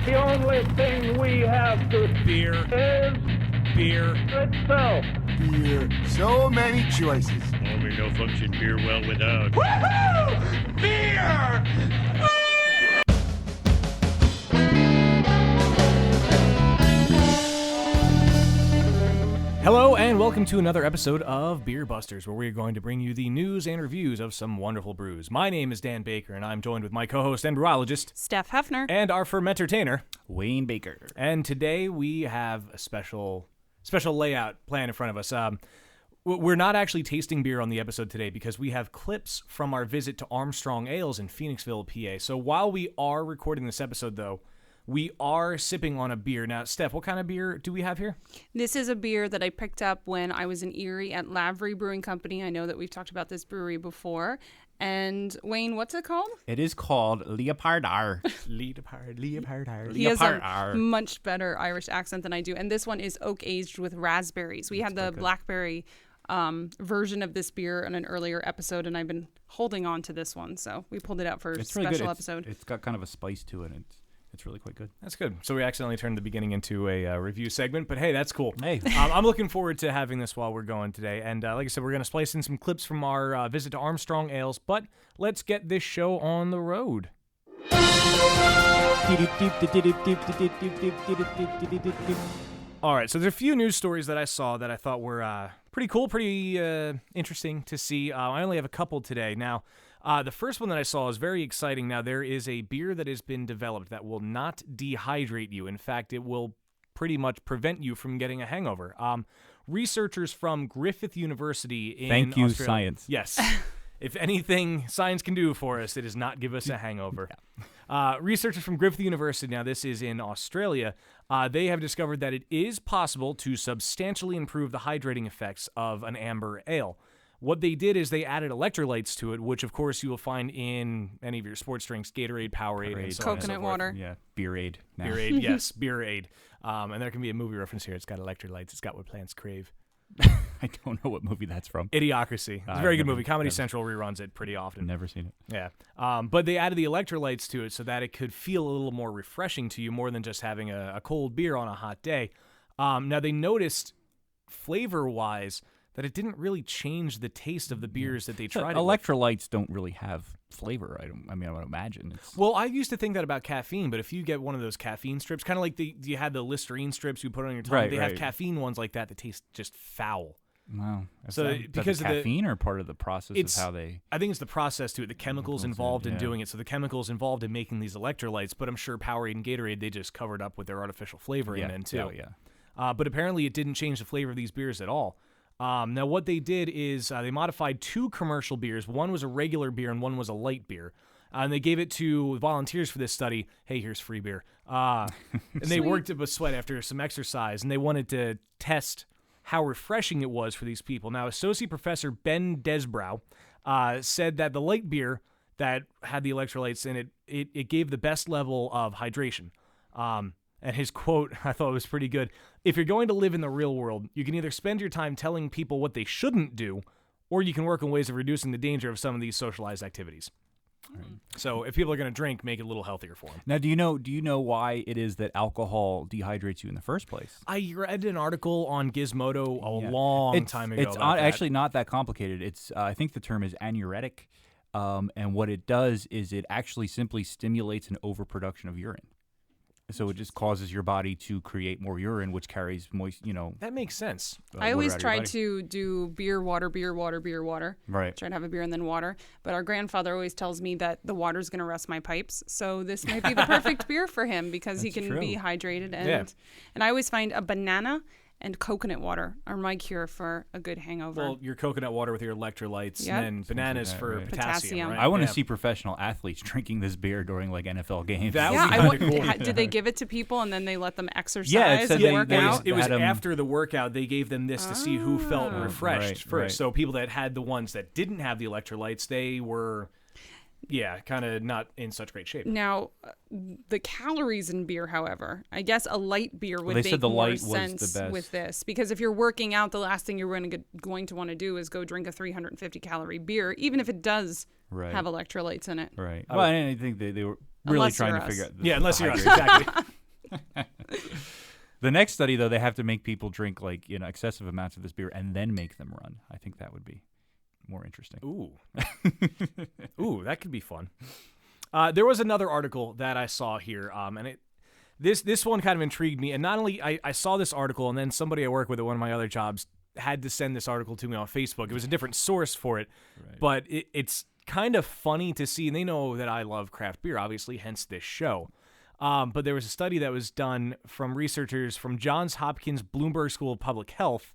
The only thing we have to Beer. is Beer. itself. Beer. So many choices. Only no function beer well without. Woohoo! Beer! Hello and welcome to another episode of Beer Busters, where we're going to bring you the news and reviews of some wonderful brews. My name is Dan Baker, and I'm joined with my co-host and brewologist, Steph Hefner, and our fermenter-tainer, Wayne Baker. And today we have a special layout planned in front of us. We're not actually tasting beer on the episode today because we have clips from our visit to Armstrong Ales in Phoenixville, PA. So while we are recording this episode, though, we are sipping on a beer. Now, Steph, what kind of beer do we have here? This is a beer that I picked up when I was in Erie at Lavery Brewing Company. I know that we've talked about this brewery before. And Wayne, what's it called? It is called Leopard R. Leopard. He has a much better Irish accent than I do. And this one is oak aged with raspberries. We had the blackberry version of this beer in an earlier episode, and I've been holding on to this one. So we pulled it out for a special episode. It's got kind of a spice to it. It's really quite good. That's good. So we accidentally turned the beginning into a review segment, but hey, that's cool. Hey. I'm looking forward to having this while we're going today. And like I said, we're going to splice in some clips from our visit to Armstrong Ales, but let's get this show on the road. All right, so there's a few news stories that I saw that I thought were pretty cool, pretty interesting to see. I only have a couple today. Now, the first one that I saw is very exciting. Now, there is a beer that has been developed that will not dehydrate you. In fact, it will pretty much prevent you from getting a hangover. Researchers from Griffith University in Thank you, Australia, science. Yes. If anything science can do for us, it is not give us a hangover. Researchers from Griffith University, now this is in Australia, they have discovered that it is possible to substantially improve the hydrating effects of an amber ale. What they did is they added electrolytes to it, which of course you will find in any of your sports drinks, Gatorade, Powerade, and so on and so coconut forth. water. Yeah, Beerade. Now. Beerade, yes, Beerade. And there can be a movie reference here. It's got electrolytes. It's got what plants crave. I don't know what movie that's from. Idiocracy. It's a very good movie. Comedy Central reruns it pretty often. Never seen it. Yeah. But they added the electrolytes to it so that it could feel a little more refreshing to you, more than just having a cold beer on a hot day. Now, they noticed, flavor-wise, that it didn't really change the taste of the beers that they tried. Electrolytes don't really have flavor. I would imagine. Well, I used to think that about caffeine, but if you get one of those caffeine strips, kind of like you had the Listerine strips you put on your tongue, they have caffeine ones like that taste just foul. Wow. So because of the caffeine or part of the process of how they... I think it's the process to it, the chemicals involved in doing it. So the chemicals involved in making these electrolytes, but I'm sure Powerade and Gatorade, they just covered up with their artificial flavoring in too. Yeah. But apparently it didn't change the flavor of these beers at all. Now what they did is they modified two commercial beers. One was a regular beer and one was a light beer. And they gave it to volunteers for this study. Hey, here's free beer. And they worked up a sweat after some exercise, and they wanted to test how refreshing it was for these people. Now, Associate Professor Ben Desbrow said that the light beer that had the electrolytes in it, it gave the best level of hydration. And his quote, I thought was pretty good. If you're going to live in the real world, you can either spend your time telling people what they shouldn't do, or you can work on ways of reducing the danger of some of these socialized activities. Right. So if people are going to drink, make it a little healthier for them. Now, do you know why it is that alcohol dehydrates you in the first place? I read an article on Gizmodo a long time ago. It's actually not that complicated. It's I think the term is anuretic, and what it does is it actually simply stimulates an overproduction of urine. So it just causes your body to create more urine, which carries moist, That makes sense. I always try to do beer, water. Right. Try to have a beer and then water. But our grandfather always tells me that the water's going to rust my pipes. So this might be the perfect beer for him because he can be hydrated. And I always find a banana and coconut water are my cure for a good hangover. Well, your coconut water with your electrolytes, and then bananas for potassium. Right? I want to see professional athletes drinking this beer during like NFL games. That would be kind of cool. Did they give it to people and then they let them exercise and work out? It was after the workout. They gave them this to see who felt refreshed first. Right. So people that had the ones that didn't have the electrolytes, they were... kind of not in such great shape. Now, the calories in beer, however, I guess a light beer would make the more light sense with this. Because if you're working out, the last thing you're going to want to do is go drink a 350-calorie beer, even if it does have electrolytes in it. Right. Well, I think they were really trying to figure out unless you're us, exactly. The next study, though, they have to make people drink excessive amounts of this beer and then make them run. I think that would be more interesting. Ooh. Ooh, that could be fun. There was another article that I saw here, and this one kind of intrigued me. And not only I saw this article, and then somebody I work with at one of my other jobs had to send this article to me on Facebook. It was a different source for it, but it's kind of funny to see. And they know that I love craft beer, obviously, hence this show. But there was a study that was done from researchers from Johns Hopkins Bloomberg School of Public Health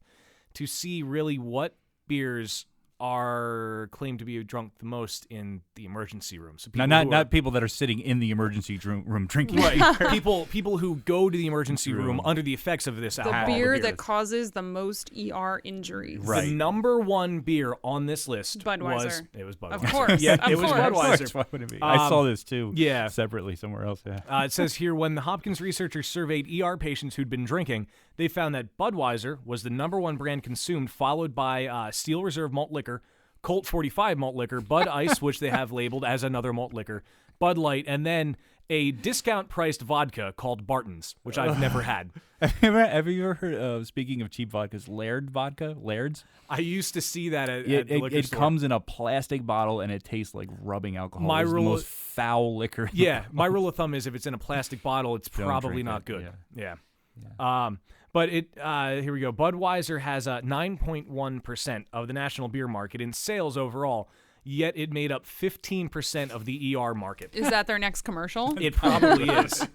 to see really what beers are claimed to be drunk the most in the emergency room. So people not people that are sitting in the emergency room drinking. Right. people who go to the emergency room under the effects of this alcohol. The beer that causes the most ER injuries. Right. The number one beer on this list Budweiser. was Budweiser. Of course. Yeah, of it was course. Budweiser. Why would it be? I saw this too. Separately somewhere else. Yeah. It says here, when the Hopkins researchers surveyed ER patients who'd been drinking, they found that Budweiser was the number one brand consumed, followed by Steel Reserve malt liquor, Colt 45 malt liquor, Bud Ice, which they have labeled as another malt liquor, Bud Light, and then a discount-priced vodka called Barton's, which I've never had. Have you ever heard, speaking of cheap vodkas, Laird vodka? Laird's? I used to see that at the liquor it store. comes in a plastic bottle, and it tastes like rubbing alcohol. It's the most foul liquor. Yeah, my rule of thumb is if it's in a plastic bottle, it's probably not good. Yeah. But here we go. Budweiser has 9.1% of the national beer market in sales overall, yet it made up 15% of the ER market. Is that their next commercial? It probably is.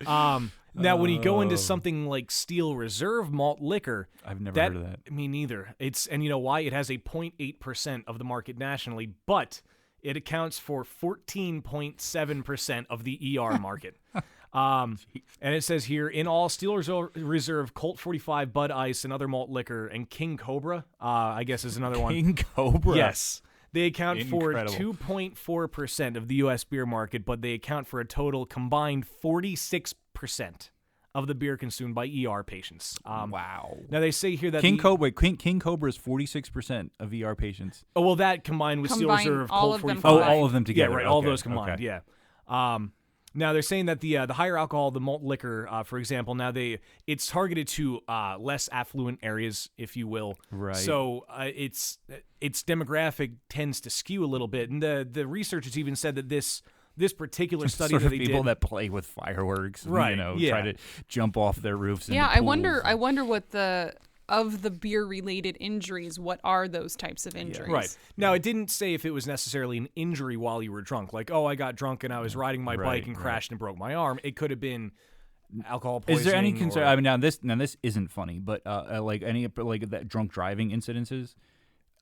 Now, when you go into something like Steel Reserve malt liquor, I've never heard of that. Me neither. And you know why? It has a 0.8% of the market nationally, but it accounts for 14.7% of the ER market. And it says here, in all, Steel Reserve, Colt 45, Bud Ice, and other malt liquor, and King Cobra, I guess is another one. King Cobra? Yes. They account Incredible. for 2.4% of the U.S. beer market, but they account for a total combined 46% of the beer consumed by ER patients. Wow. Now, they say here that King Cobra is 46% of ER patients. Oh, well, that combined with Steel Reserve, Colt 45. All of them together. Yeah, right, all of those combined, yeah. Now they're saying that the higher alcohol, the malt liquor, for example, now it's targeted to less affluent areas, if you will. Right. So its demographic tends to skew a little bit, and the researchers even said that this particular study sort that of they people did, that play with fireworks, and, right? try to jump off their roofs. Yeah, into I wonder pools. what of the beer-related injuries, what are those types of injuries? Right. Now, it didn't say if it was necessarily an injury while you were drunk, like, oh, I got drunk and I was riding my bike and crashed and broke my arm. It could have been alcohol poisoning. Is there any concern? I mean, now this isn't funny, but like any that drunk driving incidences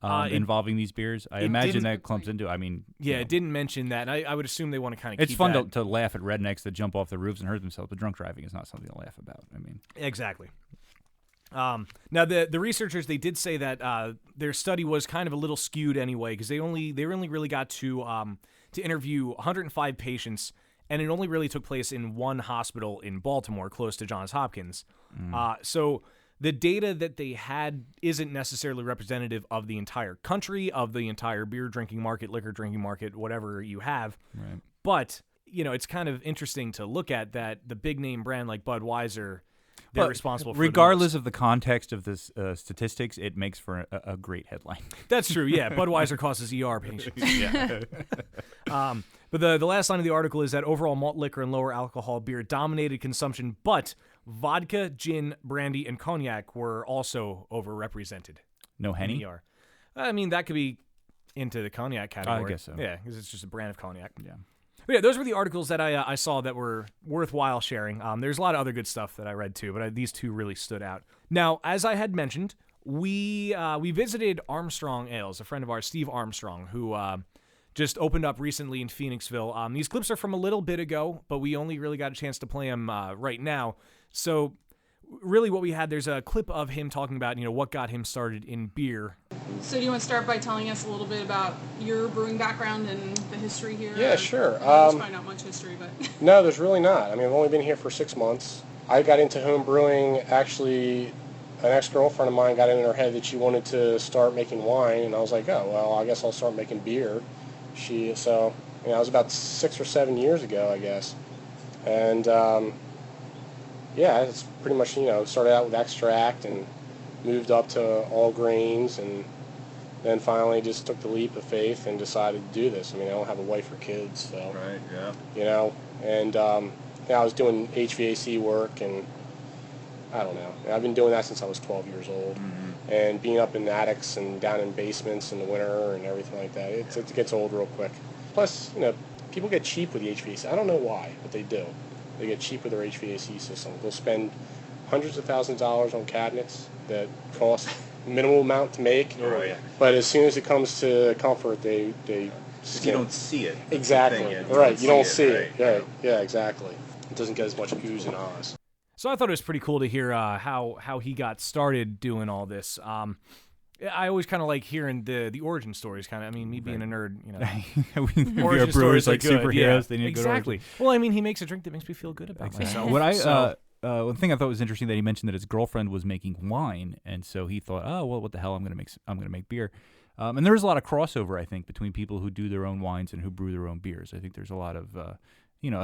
involving these beers, I imagine that clumps into. I mean, yeah, it didn't mention that. And I would assume they want to kind of. It's keep fun that. to laugh at rednecks that jump off the roofs and hurt themselves, but drunk driving is not something to laugh about. I mean, exactly. Now the researchers, they did say that their study was kind of a little skewed anyway, because they only really got to interview 105 patients, and it only really took place in one hospital in Baltimore, close to Johns Hopkins. So the data that they had isn't necessarily representative of the entire country, of the entire beer drinking market, liquor drinking market, whatever you have. Right. But it's kind of interesting to look at that the big name brand like Budweiser, they're responsible for regardless of the context of this statistics, it makes for a great headline. That's true, yeah. Budweiser causes ER patients. Yeah. But the last line of the article is that overall malt liquor and lower alcohol beer dominated consumption, but vodka, gin, brandy, and cognac were also overrepresented. No Henny? ER. I mean, that could be into the cognac category. I guess so. Yeah, because it's just a brand of cognac. Yeah. But yeah, those were the articles that I saw that were worthwhile sharing. There's a lot of other good stuff that I read too, but these two really stood out. Now, as I had mentioned, we visited Armstrong Ales, a friend of ours, Steve Armstrong, who just opened up recently in Phoenixville. These clips are from a little bit ago, but we only really got a chance to play them right now. So really what we had, there's a clip of him talking about, what got him started in beer. So do you want to start by telling us a little bit about your brewing background and the history here? Yeah, sure. There's probably not much history, but... No, there's really not. I mean, I've only been here for 6 months. I got into home brewing, actually, an ex-girlfriend of mine got it in her head that she wanted to start making wine, and I was like, oh, well, I guess I'll start making beer. It was about 6 or 7 years ago, I guess. And yeah, it's pretty much, started out with extract and moved up to all grains, and then finally just took the leap of faith and decided to do this. I mean, I don't have a wife or kids, so. Right, yeah. And I was doing HVAC work, and I don't know. I've been doing that since I was 12 years old. Mm-hmm. And being up in attics and down in basements in the winter and everything like that, it gets old real quick. Plus, people get cheap with the HVAC. I don't know why, but they do. They get cheap with their HVAC system. They'll spend hundreds of thousands of dollars on cabinets that cost minimal amount to make. Oh, yeah. But as soon as it comes to comfort, they You don't see it. That's exactly. the thing, Right. You don't see it. Right. Right. Yeah, exactly. It doesn't get as much oohs and ahs. So I thought it was pretty cool to hear how he got started doing all this. I always kind of like hearing the origin stories. Kind of, I mean, me being a nerd, We origin are brewers stories are like good. superheroes. Yeah, They need exactly. good origin. Well, I mean, he makes a drink that makes me feel good about myself. What So- one thing I thought was interesting that he mentioned that his girlfriend was making wine, and so he thought, oh well, what the hell? I'm gonna make beer. And there's a lot of crossover, I think, between people who do their own wines and who brew their own beers. I think there's a lot of a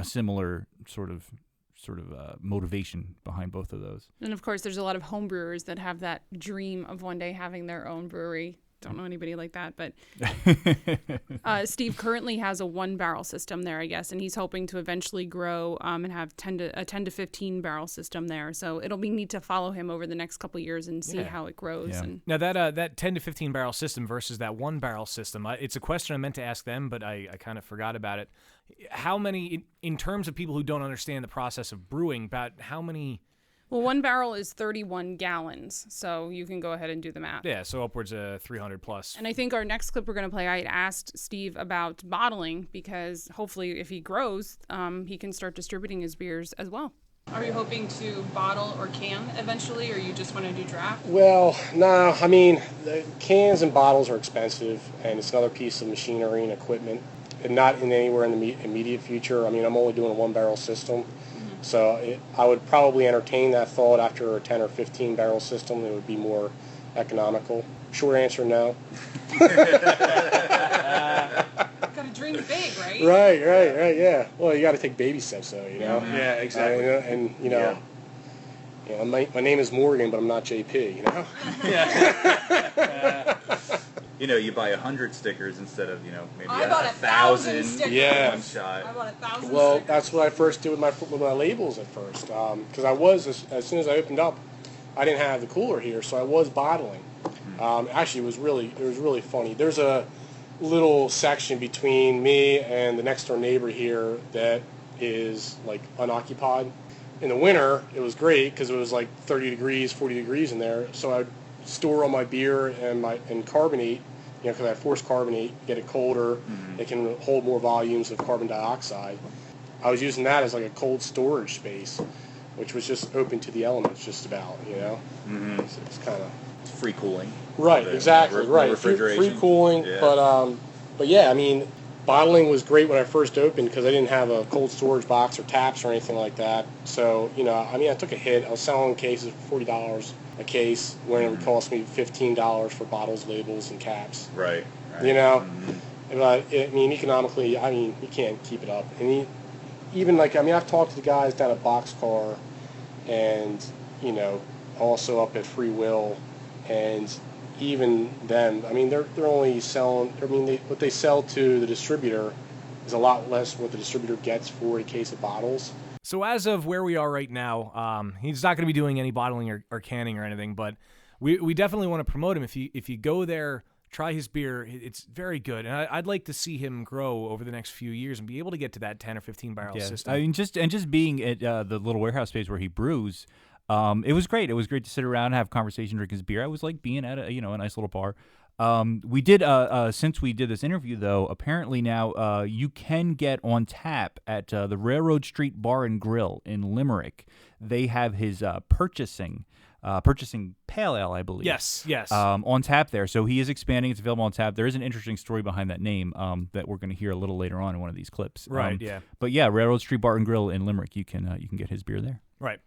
similar sort of motivation behind both of those. And of course, there's a lot of home brewers that have that dream of one day having their own brewery. Don't know anybody like that, but Steve currently has a 1-barrel system there, I guess, and he's hoping to eventually grow and have a 10 to 15 barrel system there. So it'll be neat to follow him over the next couple of years and see how it grows. Yeah. And Now that 10 to 15 barrel system versus that 1-barrel system, it's a question I meant to ask them, but I kind of forgot about it. How many, in terms of people who don't understand the process of brewing, about how many? well, 1 barrel is 31 gallons, so you can go ahead and do the math. Yeah, so upwards of 300 plus. And I think our next clip we're going to play, I had asked Steve about bottling because hopefully if he grows, he can start distributing his beers as well. Are you hoping to bottle or can eventually, or you just want to do draft? Well, no. I mean, the cans and bottles are expensive, and it's another piece of machinery and equipment, and not in anywhere in the immediate future. I mean, I'm only doing a 1-barrel system. So I would probably entertain that thought after a 10 or 15 barrel system. It would be more economical. Short answer, no. Gotta dream big, right? Right, yeah. Well, you got to take baby steps, though, Yeah, exactly. My name is Morgan, but I'm not JP, You buy 100 stickers instead of, maybe I bought 1,000 stickers. Yeah. one shot. I bought 1,000 Well, stickers. that's what I first did with my labels at first, because I was as soon as I opened up, I didn't have the cooler here, so I was bottling. Actually, it was really funny. There's a little section between me and the next door neighbor here that is like unoccupied. In the winter, it was great because it was like 30 degrees, 40 degrees in there. So I'd store all my beer and carbonate, because I force carbonate, get it colder. It can hold more volumes of carbon dioxide. I was using that as like a cold storage space, which was just open to the elements, just about. Mm-hmm. So it's kind of Free cooling. right, The exactly, right. Refrigeration. Free cooling, Yeah. but yeah, I mean, bottling was great when I first opened because I didn't have a cold storage box or taps or anything like that. So I took a hit. I was selling cases for $40 a case when it would cost me $15 for bottles, labels, and caps. Right. But economically, you can't keep it up. And I've talked to the guys down at Boxcar, and also up at Free Will, and even them, they're only selling. What they sell to the distributor is a lot less what the distributor gets for a case of bottles. So as of where we are right now, he's not going to be doing any bottling or canning or anything, but we definitely want to promote him. If you go there, try his beer. It's very good, and I'd like to see him grow over the next few years and be able to get to that 10 or 15 barrel system. Just being at the little warehouse space where he brews, it was great. It was great to sit around and have a conversation, drink his beer. I was like being at a nice little bar. We did since we did this interview, though, apparently now you can get on tap at the Railroad Street Bar and Grill in Limerick. They have his purchasing pale ale, I believe. Yes. On tap there. So he is expanding. It's available on tap. There is an interesting story behind that name that we're going to hear a little later on in one of these clips. Right. Yeah. But yeah, Railroad Street Bar and Grill in Limerick. You can get his beer there. Right.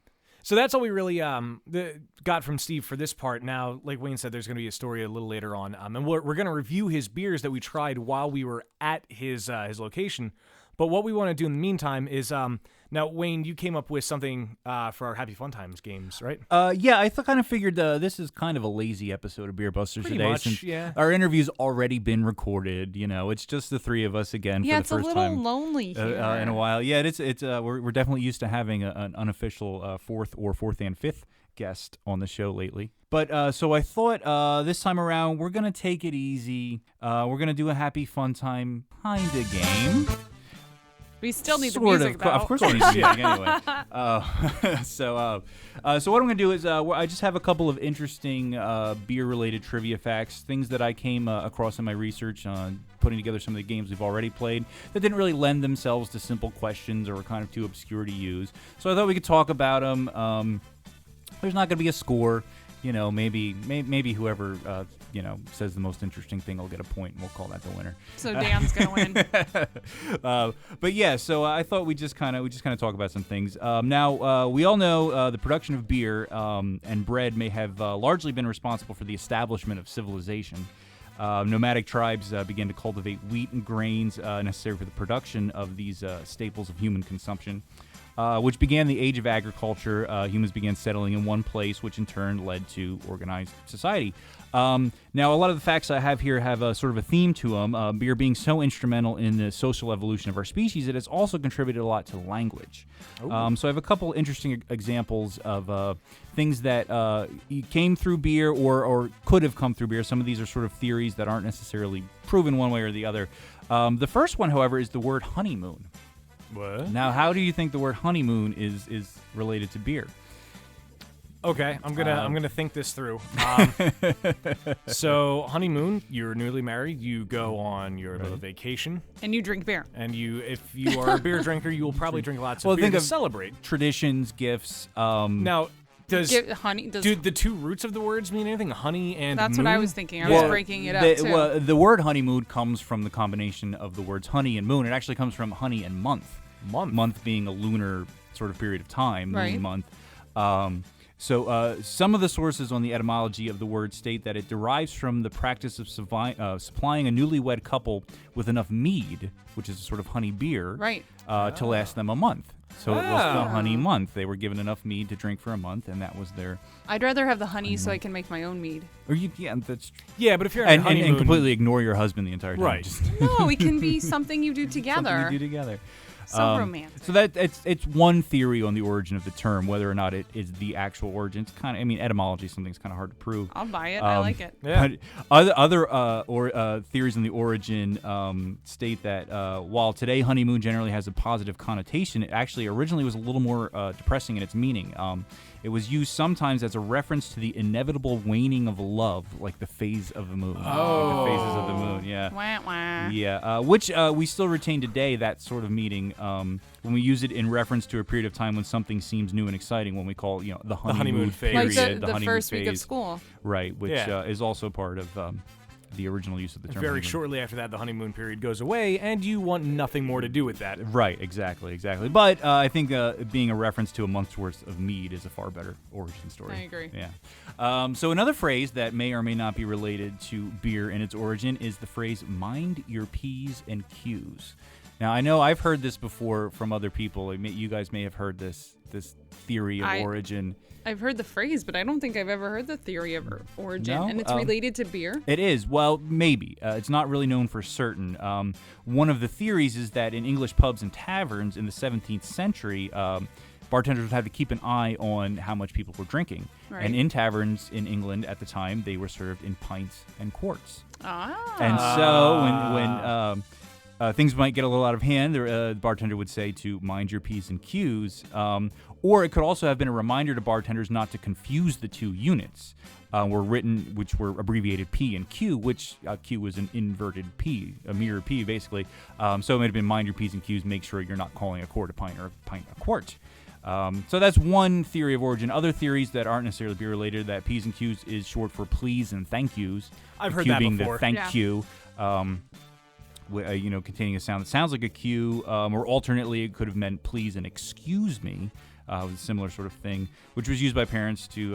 So that's all we really got from Steve for this part. Now, like Wayne said, there's going to be a story a little later on, and we're going to review his beers that we tried while we were at his location. But what we want to do in the meantime is, now, Wayne, you came up with something for our Happy Fun Times games, right? Yeah, I kind of figured this is kind of a lazy episode of Beer Busters Pretty today. much, since yeah. Our interview's already been recorded. It's just the three of us again Yeah, for the it's first a little time lonely here. in a while. Yeah, it's we're definitely used to having an unofficial fourth and fifth guest on the show lately. But so I thought this time around we're gonna take it easy. We're gonna do a Happy Fun Time kind of game. We still need the Sort music, of, though. of course, we need the music anyway. So what I'm going to do is I just have a couple of interesting beer-related trivia facts, things that I came across in my research on putting together some of the games we've already played that didn't really lend themselves to simple questions or were kind of too obscure to use. So I thought we could talk about them. There's not going to be a score. Maybe whoever says the most interesting thing will get a point, and we'll call that the winner. So Dan's gonna win. But yeah, so I thought we just kind of talk about some things. Now we all know the production of beer and bread may have largely been responsible for the establishment of civilization. Nomadic tribes began to cultivate wheat and grains necessary for the production of these staples of human consumption. Which began the age of agriculture. Humans began settling in one place, which in turn led to organized society. Now, a lot of the facts I have here have sort of a theme to them. Beer being so instrumental in the social evolution of our species, it has also contributed a lot to language. So I have a couple interesting examples of things that came through beer or could have come through beer. Some of these are sort of theories that aren't necessarily proven one way or the other. The first one, however, is the word honeymoon. What? Now, how do you think the word honeymoon is related to beer? Okay, I'm gonna think this through. So honeymoon, you're newly married. You go on your little vacation, And you drink beer. and if you are a beer drinker, you will probably drink lots of beer think to of celebrate. Traditions, gifts. Now, does Honey. do the two roots of the words mean anything? Honey and That's moon? what I was thinking. I was breaking it up too. Well, the word honeymoon comes from the combination of the words honey and moon. It actually comes from honey and month. Month being a lunar sort of period of time, Right. moon month. So some of the sources on the etymology of the word state that it derives from the practice of supplying a newlywed couple with enough mead, which is a sort of honey beer, Right. to last them a month. So it was the honey month. They were given enough mead to drink for a month, and that was their. I'd rather have the honey so I can make my own mead. That's Yeah, but if you're on a and honeymoon, completely ignore your husband the entire time. Right. Just No, it can be something you do together. something you do together. So romantic. So that it's one theory on the origin of the term. Whether or not it is the actual origin, it's kind of. etymology is something's kind of hard to prove. I'll buy it. I like it. Yeah. But other theories on the origin state that while today honeymoon generally has a positive connotation, it actually originally was a little more depressing in its meaning. It was used sometimes as a reference to the inevitable waning of love, like the phase of the moon. Like the phases of the moon, yeah. Wah, wah. Yeah, which we still retain today, that sort of meaning, when we use it in reference to a period of time when something seems new and exciting, when we call the honeymoon phase. Like period, the honeymoon first week of phase. school. Right, which Yeah. is also part of the original use of the term. Very honeymoon. shortly after that, the honeymoon period goes away, and you want nothing more to do with that. Right, exactly. But I think being a reference to a month's worth of mead is a far better origin story. I agree. Yeah. So another phrase that may or may not be related to beer in its origin is the phrase "mind your P's and Q's." Now, I know I've heard this before from other people. You guys may have heard this theory of origin. I've heard the phrase, but I don't think I've ever heard the theory of origin. No? And it's related to beer? It is. Well, maybe. It's not really known for certain. One of the theories is that in English pubs and taverns in the 17th century, bartenders would have to keep an eye on how much people were drinking. Right. And in taverns in England at the time, they were served in pints and quarts. Ah. And so when things might get a little out of hand, the bartender would say to mind your P's and Q's. Or it could also have been a reminder to bartenders not to confuse the two units, which were abbreviated P and Q, which Q was an inverted P, a mirror P, basically. So it might have been mind your P's and Q's, make sure you're not calling a quart a pint or a pint a quart. So that's one theory of origin. Other theories that aren't necessarily beer related, that P's and Q's is short for please and thank yous. I've The heard Q that being before. the thank Yeah. you. Containing a sound that sounds like a Q, or alternately it could have meant please and excuse me, was a similar sort of thing, which was used by parents to,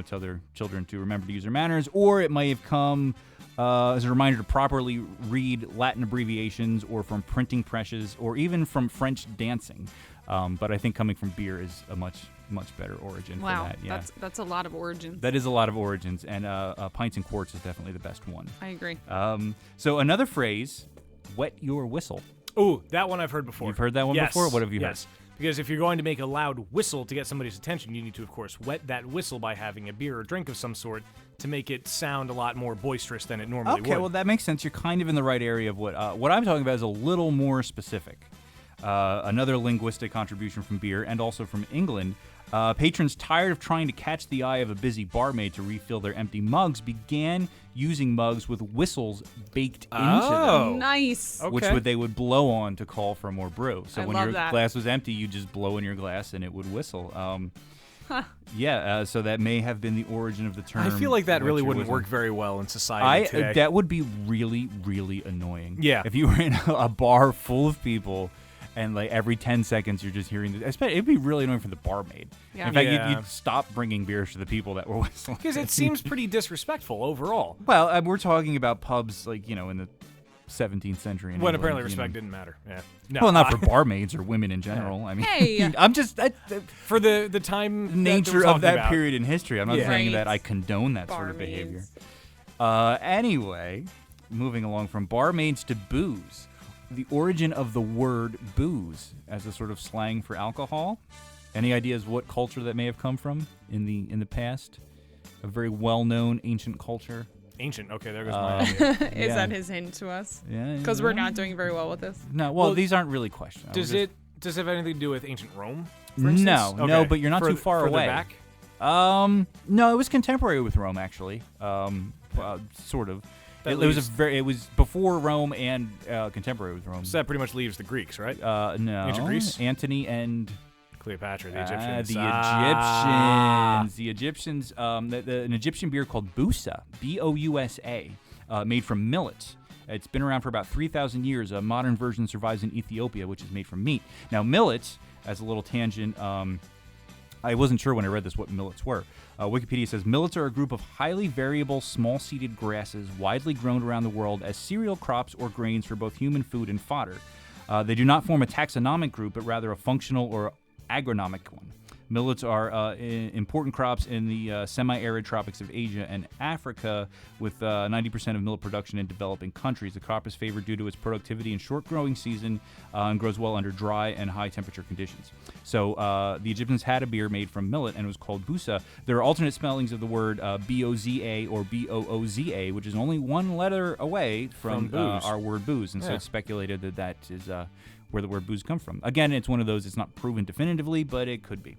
tell their children to remember to use their manners, or it may have come as a reminder to properly read Latin abbreviations, or from printing presses, or even from French dancing. But I think coming from beer is a much better origin for that. Yeah. That's a lot of origins. That is a lot of origins, and pints and quarts is definitely the best one. I agree. So another phrase, wet your whistle. Ooh, that one I've heard before. You've heard that one before? What have you heard? Yes. Because if you're going to make a loud whistle to get somebody's attention, you need to, of course, wet that whistle by having a beer or drink of some sort to make it sound a lot more boisterous than it normally would. Okay, well, that makes sense. You're kind of in the right area of what I'm talking about is a little more specific. Another linguistic contribution from beer and also from England. Patrons tired of trying to catch the eye of a busy barmaid to refill their empty mugs began using mugs with whistles baked into them. Nice. Which they would blow on to call for more brew. So when your that. glass was empty, you just blow in your glass and it would whistle. So that may have been the origin of the term. I feel like that really wouldn't whistle. work very well in society today. That would be really, really annoying. Yeah. If you were in a bar full of people and like every 10 seconds you're just hearing this, it'd be really annoying for the barmaid. Yeah. In fact, you'd stop bringing beers to the people that were whistling. Because it seems pretty disrespectful overall. Well, we're talking about pubs like, in the 17th century. When apparently respect didn't matter. Yeah. No, well, not for barmaids or women in general. I mean, hey. I'm just for the time nature of that about. period in history. I'm not saying that Right. I condone that sort of Barmaids. behavior. Anyway, moving along from barmaids to booze. The origin of the word booze as a sort of slang for alcohol. Any ideas what culture that may have come from in the past? A very well-known ancient culture. Ancient. Okay, there goes my idea. Is that his hint to us? Yeah. Because we're not doing very well with this. No. Well, these aren't really questions. Does it have anything to do with ancient Rome? For instance? No. Okay. No. But you're not too far further away. Back? No, it was contemporary with Rome actually. Sort of. It was before Rome and contemporary with Rome. So that pretty much leaves the Greeks, right? No. Ancient Greece? Antony and Cleopatra, the Egyptians. The Egyptians. An Egyptian beer called Bousa, B-O-U-S-A, made from millet. It's been around for about 3,000 years. A modern version survives in Ethiopia, which is made from meat. Now, millet, as a little tangent, I wasn't sure when I read this what millets were. Wikipedia says millets are a group of highly variable, small-seeded grasses widely grown around the world as cereal crops or grains for both human food and fodder. They do not form a taxonomic group, but rather a functional or agronomic one. Millets are important crops in the semi-arid tropics of Asia and Africa, with 90% of millet production in developing countries. The crop is favored due to its productivity and short growing season and grows well under dry and high temperature conditions. So the Egyptians had a beer made from millet, and it was called Bousa. There are alternate spellings of the word B-O-Z-A or B-O-O-Z-A, which is only one letter away from booze. Our word booze, and so it's speculated that is where the word booze comes from. Again, it's one of those, it's not proven definitively, but it could be.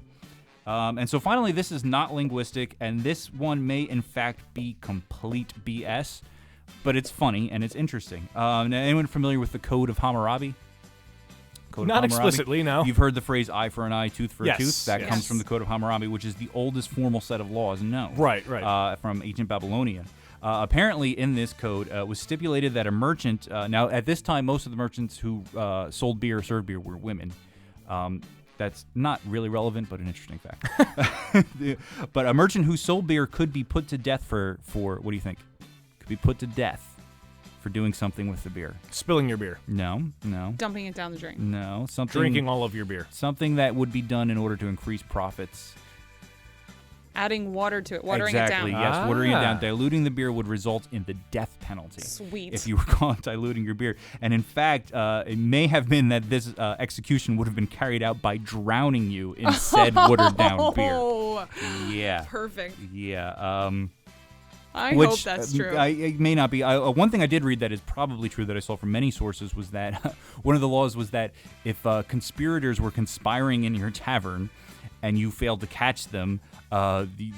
And so finally, this is not linguistic, and this one may in fact be complete BS, but it's funny and it's interesting. Now, anyone familiar with the Code of Hammurabi? Not explicitly, no. You've heard the phrase eye for an eye, tooth for a tooth? That yes. comes from the Code of Hammurabi, which is the oldest formal set of laws known. Right. From ancient Babylonia. Apparently, in this code, was stipulated that a merchant, now at this time, most of the merchants who sold beer or served beer were women. That's not really relevant, but an interesting fact. But a merchant who sold beer could be put to death for what do you think? Could be put to death for doing something with the beer. Spilling your beer. No. Dumping it down the drain. No, something. Drinking all of your beer. Something that would be done in order to increase profits. Adding water to it, watering exactly, it down. yes, watering it down. Diluting the beer would result in the death penalty. Sweet. If you were caught diluting your beer. And in fact, it may have been that this execution would have been carried out by drowning you in said watered down beer. Oh, Yeah. perfect. Yeah. I hope that's true. It may not be. One thing I did read that is probably true that I saw from many sources was that one of the laws was that if conspirators were conspiring in your tavern and you failed to catch them,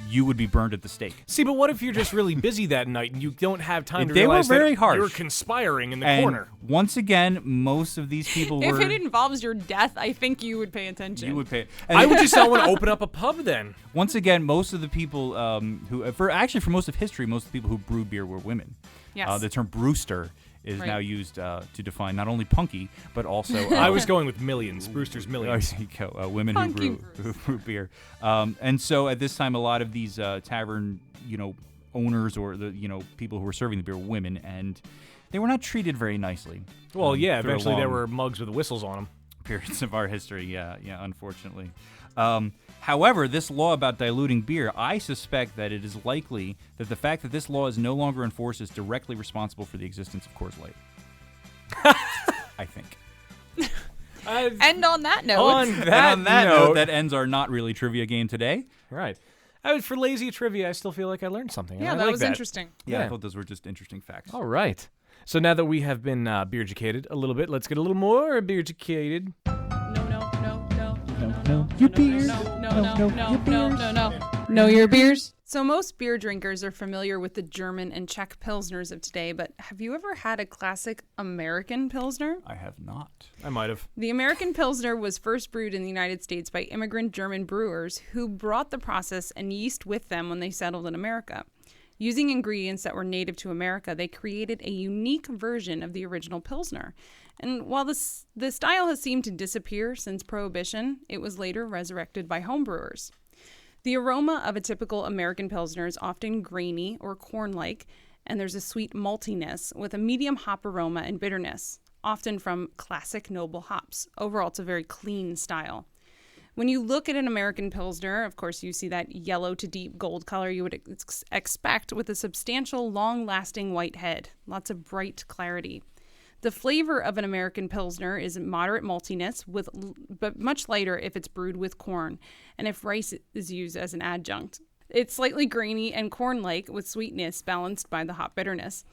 you would be burned at the stake. See, but what if you're just really busy that night and you don't have time to They were realize very that harsh. you're conspiring in the And corner? once again, most of these people if were... it involves your death, I think you would pay attention. You would pay... And I would just not want to open up a pub then. once again, most of the people for most of history, most of the people who brewed beer were women. Yes. The term brewster is Right. now used to define not only punky, but also... I was going with millions, Brewster's Millions. There you go. Women Punky who brew beer. And so at this time, a lot of these tavern, owners or the, people who were serving the beer were women, and they were not treated very nicely. Well, yeah, through a eventually there long were mugs with whistles on them. periods of our history. Yeah, unfortunately. However, this law about diluting beer, I suspect that it is likely that the fact that this law is no longer enforced is directly responsible for the existence of Coors Light. I think. And on that note, On that note, that ends our not really trivia game today. Right. For lazy trivia, I still feel like I learned something. yeah, I that like was interesting. Yeah, I Yeah. thought those were just interesting facts. All right. So now that we have been beer-educated a little bit, let's get a little more beer-educated. Know your beers. So most beer drinkers are familiar with the German and Czech Pilsners of today, but have you ever had a classic American Pilsner? I have not. I might have. The American Pilsner was first brewed in the United States by immigrant German brewers who brought the process and yeast with them when they settled in America. Using ingredients that were native to America, they created a unique version of the original Pilsner. And while the style has seemed to disappear since Prohibition, it was later resurrected by homebrewers. The aroma of a typical American Pilsner is often grainy or corn-like, and there's a sweet maltiness with a medium hop aroma and bitterness, often from classic noble hops. Overall, it's a very clean style. When you look at an American Pilsner, of course, you see that yellow to deep gold color you would expect with a substantial, long-lasting white head. Lots of bright clarity. The flavor of an American Pilsner is moderate maltiness, but much lighter if it's brewed with corn, and if rice is used as an adjunct. It's slightly grainy and corn-like with sweetness balanced by the hop bitterness.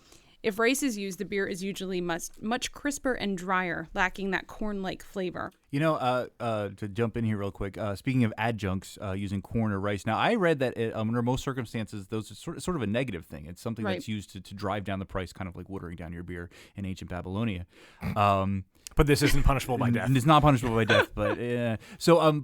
If rice is used, the beer is usually much crisper and drier, lacking that corn-like flavor. To jump in here real quick, speaking of adjuncts using corn or rice, now I read that under most circumstances, those are sort of a negative thing. It's something Right. that's used to drive down the price, kind of like watering down your beer in ancient Babylonia. But this isn't punishable by death. And it's not punishable by death, but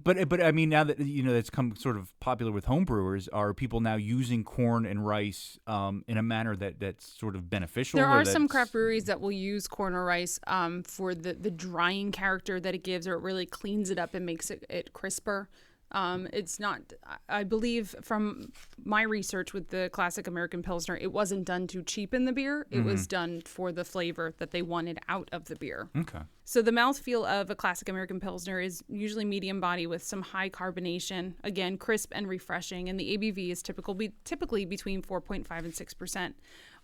but I mean, now that it's come sort of popular with homebrewers, are people now using corn and rice in a manner that's sort of beneficial? There or are some that's- craft breweries that will use corn or rice for the drying character that it gives, or it really cleans it up and makes it crisper. It's not, I believe from my research with the classic American Pilsner, it wasn't done to cheapen the beer. It was done for the flavor that they wanted out of the beer. Okay. So the mouthfeel of a classic American Pilsner is usually medium body with some high carbonation, again, crisp and refreshing, and the ABV is typically between 4.5 and 6%.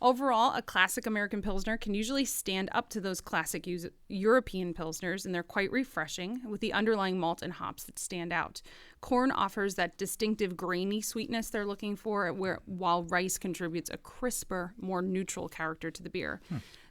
Overall, a classic American Pilsner can usually stand up to those classic European Pilsners, and they're quite refreshing with the underlying malt and hops that stand out. Corn offers that distinctive grainy sweetness they're looking for, while rice contributes a crisper, more neutral character to the beer.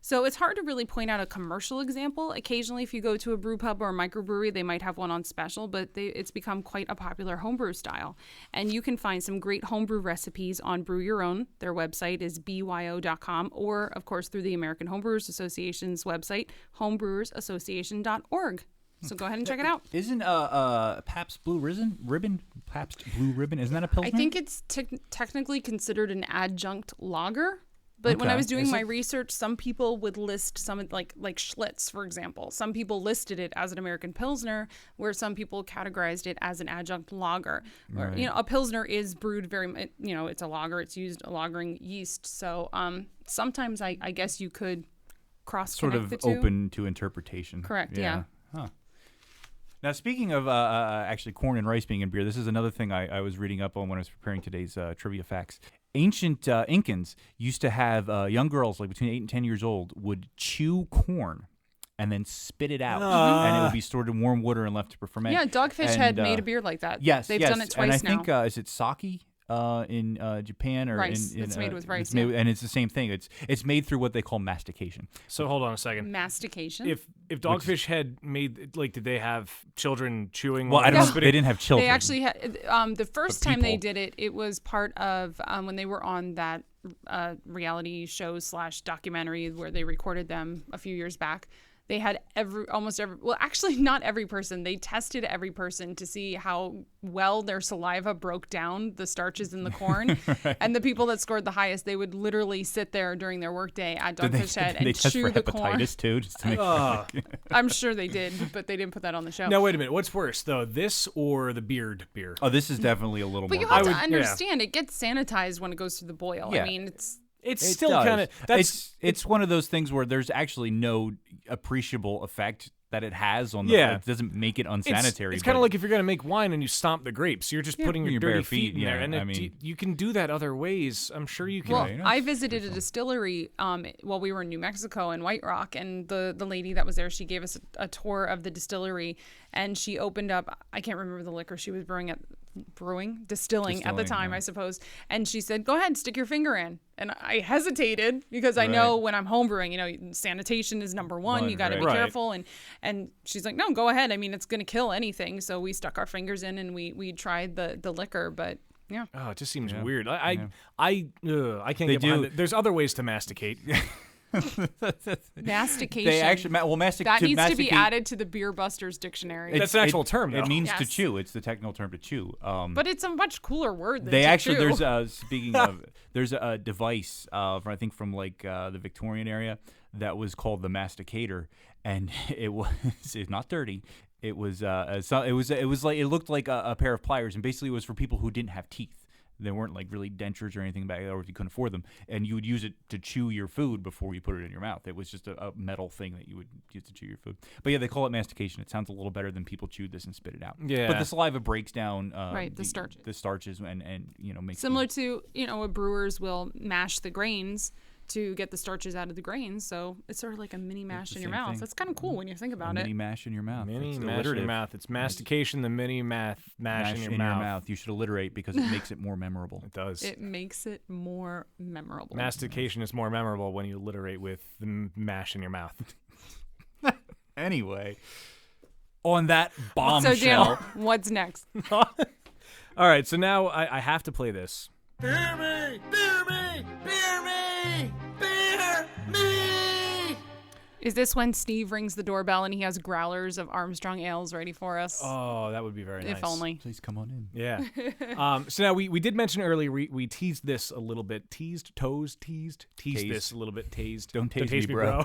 So it's hard to really point out a commercial example. Occasionally, if you go to a brew pub or a microbrewery, they might have one on special, but it's become quite a popular homebrew style. And you can find some great homebrew recipes on Brew Your Own. Their website is byo.com, or, of course, through the American Homebrewers Association's website, homebrewersassociation.org. So go ahead and check it out. Isn't Pabst Blue Ribbon? Pabst Blue Ribbon, isn't that a Pilsner? I think it's technically considered an adjunct lager. But when I Okay. was doing Is my it? research, some people would list some like Schlitz, for example. Some people listed it as an American Pilsner, where some people categorized it as an adjunct lager. Or, Right. a Pilsner is brewed it's a lager. It's used a lagering yeast. So sometimes I guess you could cross Sort connect of the two. open to interpretation. Correct, yeah. Huh. Now, speaking of actually corn and rice being in beer, this is another thing I was reading up on when I was preparing today's trivia facts. Ancient Incans used to have young girls, like between 8 and 10 years old, would chew corn and then spit it out, and it would be stored in warm water and left to ferment. Yeah, Dogfish And, had made a beer like that. Yes, They've yes. done it twice and I think now. Is it sake in Japan or Rice. in It's made with rice, made, yeah. and it's the same thing. It's made through what they call mastication. So hold on a second. Mastication. If Dogfish had made, did they have children chewing? Well, while I they don't were know. spitting? They didn't have children. They actually had the first But time they people. did it. It was part of when they were on that reality show / documentary where they recorded them a few years back. They had almost every, well, actually not every person. They tested every person to see how well their saliva broke down the starches in the corn. Right. And the people that scored the highest, they would literally sit there during their workday at Dogfish Head and chew the corn. Hepatitis too, just to make sure. I'm sure they did, but they didn't put that on the show. Now, wait a minute. What's worse, though, this or the beard beer? Oh, this is definitely a little but more. But you have to understand, it gets sanitized when it goes through the boil. Yeah. I mean, It's still kind of it's one of those things where there's actually no appreciable effect that it has on the it doesn't make it unsanitary. It's kind of like if you're going to make wine and you stomp the grapes. You're just putting your dirty feet in there. And I mean, you can do that other ways. I'm sure you can. Well, I visited a distillery while we were in New Mexico in White Rock, and the lady that was there, she gave us a tour of the distillery, and she opened up, I can't remember the liquor she was distilling at the time, I suppose. And she said, go ahead, stick your finger in. And I hesitated because I know when I'm home brewing, sanitation is number one. You got to be careful. And she's like, no, go ahead. I mean, it's going to kill anything. So we stuck our fingers in and we tried the liquor, but yeah. Oh, it just seems weird. I can't get behind it. There's other ways to masticate. Mastication. They actually, that needs to be added to the Beer Busters dictionary. That's an actual term, though. It means to chew. It's the technical term to chew. But it's a much cooler word than they to actually chew. there's speaking of there's a device I think from like the Victorian area that was called the masticator, and it's not dirty. It was like it looked like a pair of pliers, and basically it was for people who didn't have teeth. They weren't like really dentures or anything back, or if you couldn't afford them, and you would use it to chew your food before you put it in your mouth. It was just a metal thing that you would use to chew your food. But yeah, they call it mastication. It sounds a little better than people chewed this and spit it out. Yeah. But the saliva breaks down the starches. The starches and makes similar to brewers will mash the grains to get the starches out of the grains, so it's sort of like a mini mash in your mouth. That's kind of cool when you think about it. Mini mash in your mouth. Mini mash in your mouth. It's mastication, the mini mash in your mouth. You should alliterate because it makes it more memorable. It does. It makes it more memorable. Mastication is more memorable when you alliterate with the mash in your mouth. Anyway, on that bombshell. So, Dan, what's next? All right, so now I have to play this. Beer me! Beer me! Beer me! Beer me! Is this when Steve rings the doorbell and he has growlers of Armstrong ales ready for us? Oh, that would be very nice. If only. Please come on in. Yeah. So now we did mention earlier, we teased this a little bit. Teased this a little bit. Tased. Don't tase me, bro.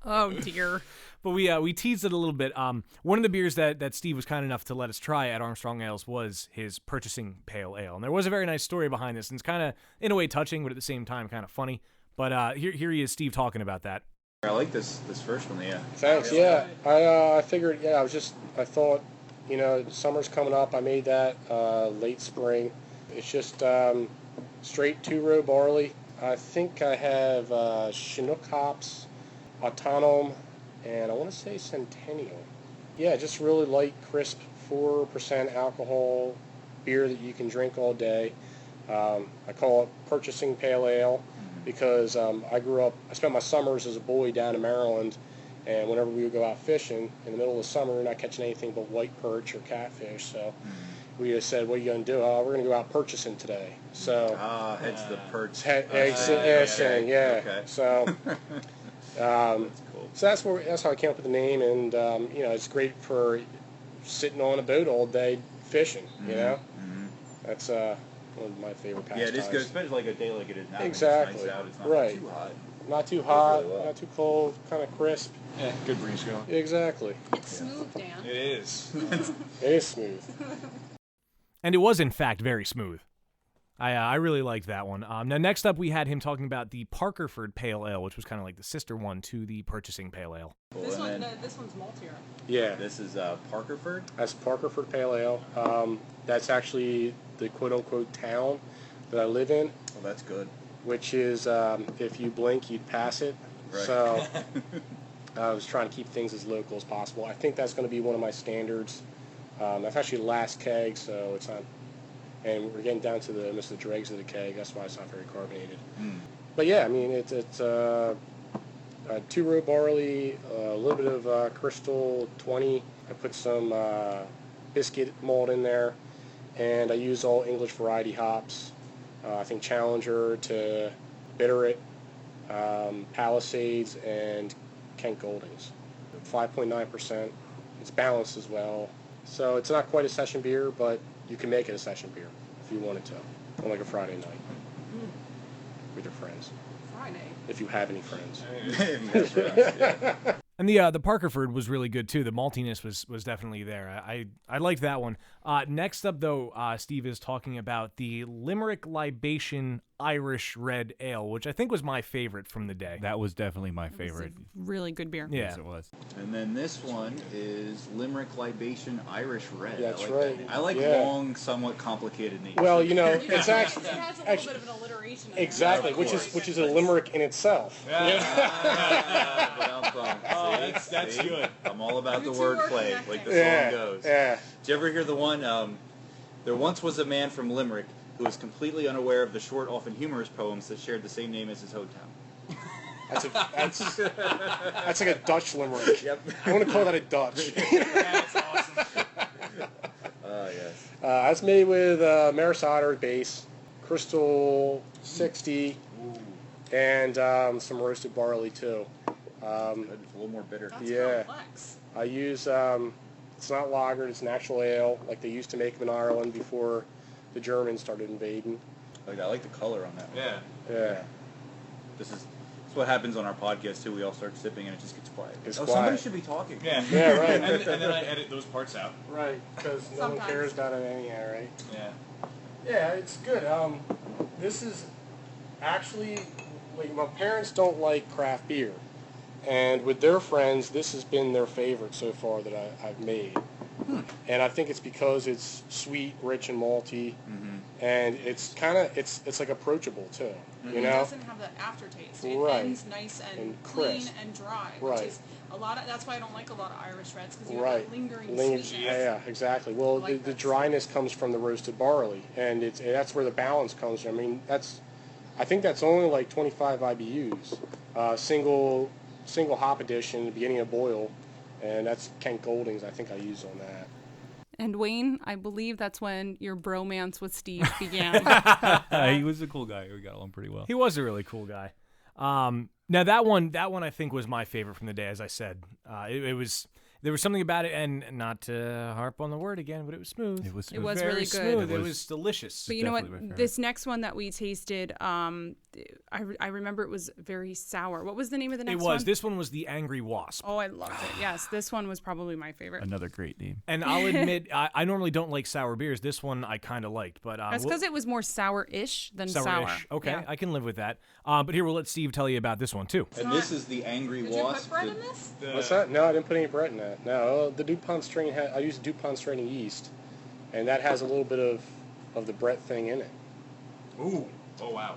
Oh, dear. But we teased it a little bit. One of the beers that Steve was kind enough to let us try at Armstrong Ales was his purchasing pale ale. And there was a very nice story behind this. And it's kind of, in a way, touching, but at the same time kind of funny. But here he is, Steve, talking about that. I like this first one, yeah. Thanks, yeah. I figured, I thought, summer's coming up. I made that late spring. It's just straight 2-row barley. I think I have Chinook hops, Autonome, and I want to say Centennial. Yeah, just really light, crisp, 4% alcohol beer that you can drink all day. I call it purchasing pale ale because I spent my summers as a boy down in Maryland, and whenever we would go out fishing, in the middle of the summer, we're not catching anything but white perch or catfish, so we just said, what are you going to do? We're going to go out purchasing today. So hence the perch. Okay. So... That's cool. So that's how I came up with the name, and it's great for sitting on a boat all day fishing. That's one of my favorite pastimes. Yeah, it is good, especially like a day like it is now. Exactly. It's nice out. It's not Right. too hot. Not too hot, really well. not too cold, kind of crisp. Yeah, good breeze going. Exactly. It's smooth, Dan. It is. It is smooth. And it was, in fact, very smooth. I really liked that one. Now, next up, we had him talking about the Parkerford Pale Ale, which was kind of like the sister one to the Purchasing Pale Ale. This one's maltier. Yeah. This is Parkerford? That's Parkerford Pale Ale. That's actually the quote-unquote town that I live in. Oh, that's good. Which is, if you blink, you'd pass it. Right. So I was trying to keep things as local as possible. I think that's going to be one of my standards. That's actually the last keg, so it's not... And we're getting down to almost the dregs of the keg. That's why it's not very carbonated. But yeah, I mean, it's 2-row barley, a little bit of Crystal 20. I put some biscuit malt in there, and I use all English variety hops. I think Challenger to bitter it, Palisades, and Kent Goldings. 5.9%. It's balanced as well. So it's not quite a session beer, but you can make it a session beer if you wanted to, on like a Friday night with your friends. Friday. If you have any friends. And the Parkerford was really good too. The maltiness was definitely there. I liked that one. Next up though, Steve is talking about the Limerick Libation Irish Red Ale, which I think was my favorite from the day. That was definitely my favorite. Really good beer. Yeah, Yes, it was. And then this one is Limerick Libation Irish Red. That's I like right. That. I like Yeah. long, somewhat complicated names. Well, you know, it's actually... It has a little bit of an alliteration. in there. Exactly, which is a limerick in itself. That's good. I'm all about the You two are wordplay, connecting. like the Yeah, song goes. yeah. Did you ever hear the one? There once was a man from Limerick who was completely unaware of the short, often humorous poems that shared the same name as his hometown. That's like a Dutch limerick. Yep. I want to call that a Dutch. That's awesome. Yes. That's made with Maris Otter base, Crystal 60, and some roasted barley too. Good. A little more bitter. That's Yeah. complex. I use, it's not lagered, it's natural ale, like they used to make them in Ireland before the Germans started invading. I like the color on that one. Yeah. Yeah. This is what happens on our podcast too. We all start sipping and it just gets quiet. It's Somebody quiet. should be talking. Yeah. Yeah, right. and then I edit those parts out. Right, because no one Sometimes. cares about it anyhow, right? Yeah. Yeah, it's good. This is actually, like, my parents don't like craft beer. And with their friends, this has been their favorite so far that I've made. And I think it's because it's sweet, rich, and malty. And it's kind of, it's like approachable too, you It know? doesn't have that aftertaste. It Right. ends nice and, And clean crisp. and dry, Right. which is a lot of. That's why I don't like a lot of Irish reds because you Right. have that lingering Lingers- sweetness. yeah, exactly. Well, I like the that. dryness comes from the roasted barley, and that's where the balance comes from. I mean, I think that's only like 25 IBUs, single hop edition, beginning of boil, and that's Kent Goldings. I think I used on that. And Wayne, I believe that's when your bromance with Steve began. He was a cool guy. We got along pretty well. he was a really cool guy. Now that one I think was my favorite from the day. As I said, there was something about it, and not to harp on the word again, but it was smooth. It was It was very really good. smooth. It It was, was- delicious. But you know what? Definitely my favorite. This next one that we tasted, I remember it was very sour. What was the name of the next It one? was. This one was the Angry Wasp. Oh, I loved it. Yes, this one was probably my favorite. Another great name. And I'll admit, I normally don't like sour beers. This one I kind of liked, but That's because it was more sour-ish than sour. sour-ish. Okay, Yeah. I can live with that. But here, we'll let Steve tell you about this one too. And this is the Angry Did you Wasp. put bread in this? What's that? No, I didn't put any bread in that. No, the DuPont strain, I use DuPont strain yeast, and that has a little bit of the Brett thing in it. Ooh. Oh wow.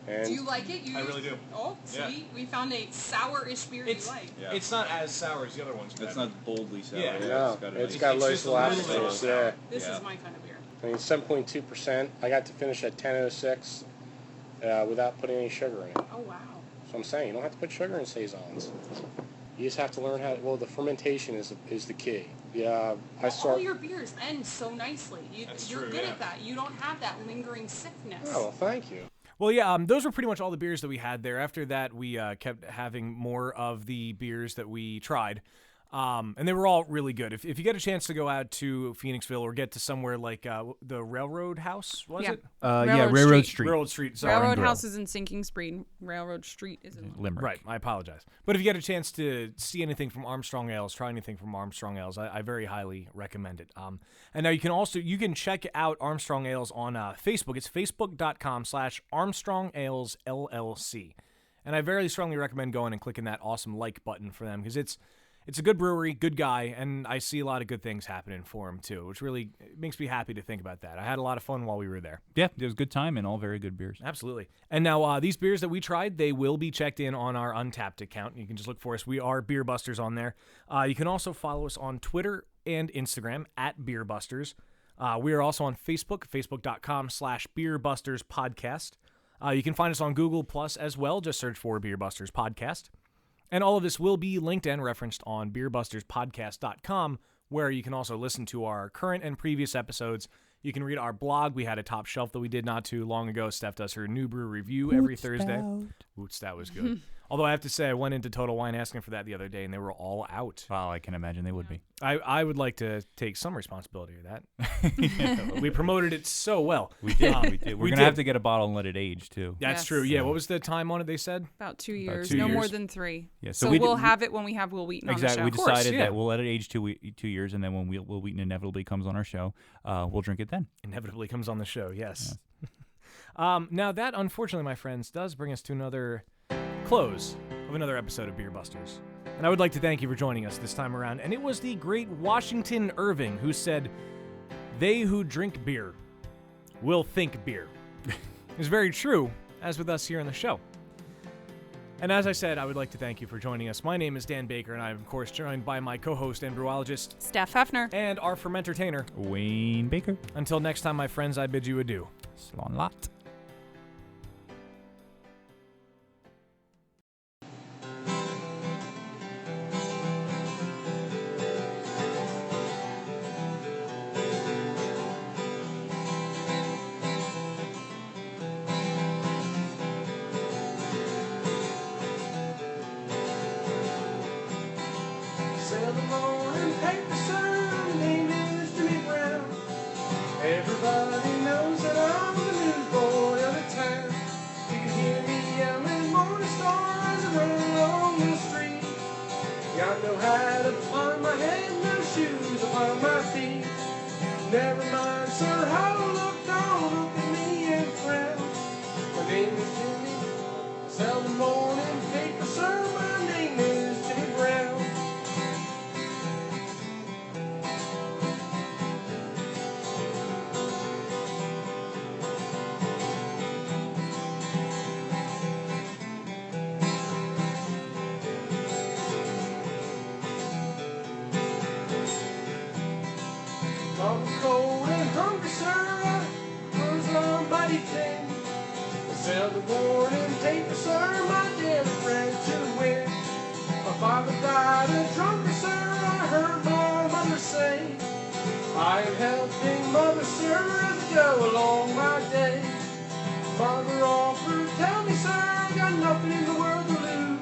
And Do you like it? I really do. Oh, see, Yeah. we found a sour-ish beer It's you like. Yeah. it's not as sour as the other ones. It's not boldly sour. Yeah. no, it's nice- got it's low just a little bit aftertaste. sour. Yeah. This Yeah. is my kind of beer. I mean, 7.2%. I got to finish at 10.06 without putting any sugar in it. Oh, wow. So I'm saying you don't have to put sugar in saisons. You just have to learn how. Well, the fermentation is the key. Yeah, All your beers end so nicely. That's You're true, good yeah. at that. You don't have that lingering sickness. Oh, well, thank you. Well, yeah, those were pretty much all the beers that we had there. After that, we kept having more of the beers that we tried. And they were all really good. If you get a chance to go out to Phoenixville or get to somewhere like the Railroad House, was Yeah. it? Railroad Railroad Street. Street. Railroad Street. Sorry. Railroad Grill. House is in Sinking Spring. Railroad Street is in Limerick. Right, I apologize. But if you get a chance to see anything from Armstrong Ales, try anything from Armstrong Ales, I very highly recommend it. And now you can check out Armstrong Ales on Facebook. It's facebook.com/Armstrong Ales LLC. And I very strongly recommend going and clicking that awesome like button for them because it's a good brewery, good guy, and I see a lot of good things happening for him too, which really makes me happy to think about that. I had a lot of fun while we were there. Yeah, it was a good time and all very good beers. Absolutely. And now these beers that we tried, they will be checked in on our Untapped account. You can just look for us. We are Beer Busters on there. You can also follow us on Twitter and Instagram at Beer Busters. We are also on Facebook, facebook.com/BeerBustersPodcast. You can find us on Google Plus as well. Just search for Beer Busters Podcast. And all of this will be linked and referenced on beerbusterspodcast.com, where you can also listen to our current and previous episodes. You can read our blog. We had a top shelf that we did not too long ago. Steph does her new brew review every Thursday. Woot Stout was good. Although I have to say, I went into Total Wine asking for that the other day, and they were all out. Well, I can imagine they would be. I would like to take some responsibility of that. We promoted it so well. We did. We did. We're going to have to get a bottle and let it age, too. That's Yes. true. Yeah. What was the time on it they said? About 2 years. 2 No years. more than 3. Yeah, So we we'll did- have it when we have Will Wheaton Exactly. on We the show. decided yeah. that we'll let it age 2 years, and then when Will Wheaton inevitably comes on our show, we'll drink it then. Inevitably comes on the show, yes. Now that, unfortunately, my friends, does bring us to another close of another episode of Beer Busters. And I would like to thank you for joining us this time around. And it was the great Washington Irving who said, "They who drink beer will think beer." It's very true, as with us here on the show. And as I said, I would like to thank you for joining us. My name is Dan Baker, and I am, of course, joined by my co-host and brewologist, Steph Hefner. and our fermentertainer. Wayne Baker. Until next time, my friends, I bid you adieu. Slán lot. Sell the morning paper, sir. My name is Jimmy Brown. Everybody knows that I'm the newsboy of the town. You can hear me yelling morning star as I run along the street. Got no hat upon my head, no shoes upon my feet. Never mind, sir, how I look, don't look at me and frown. My name is Jimmy. Sell the morning paper, sir. My name is Jimmy Brown. I'm cold and hungry, sir. I was on mighty thing. I sell the morning paper, sir. My daily friend to win. My father died a drunker, sir. I heard my mother say. I am helping mother, sir, as I go along my day. Mother offered, tell me, sir, I got nothing in the world to lose.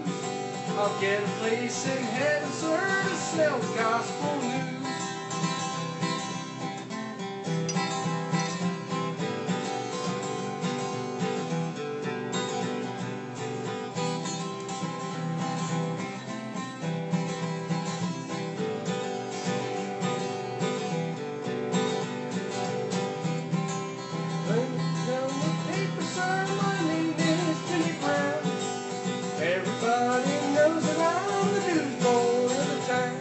I'll get a place in heaven, sir, to sell the gospel news. Down the paper, sir, my name is Jimmy Brown. Everybody knows that I'm the newsboy of the town.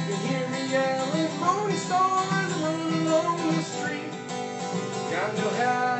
You hear me yelling morning star as I run along the street. Got no hat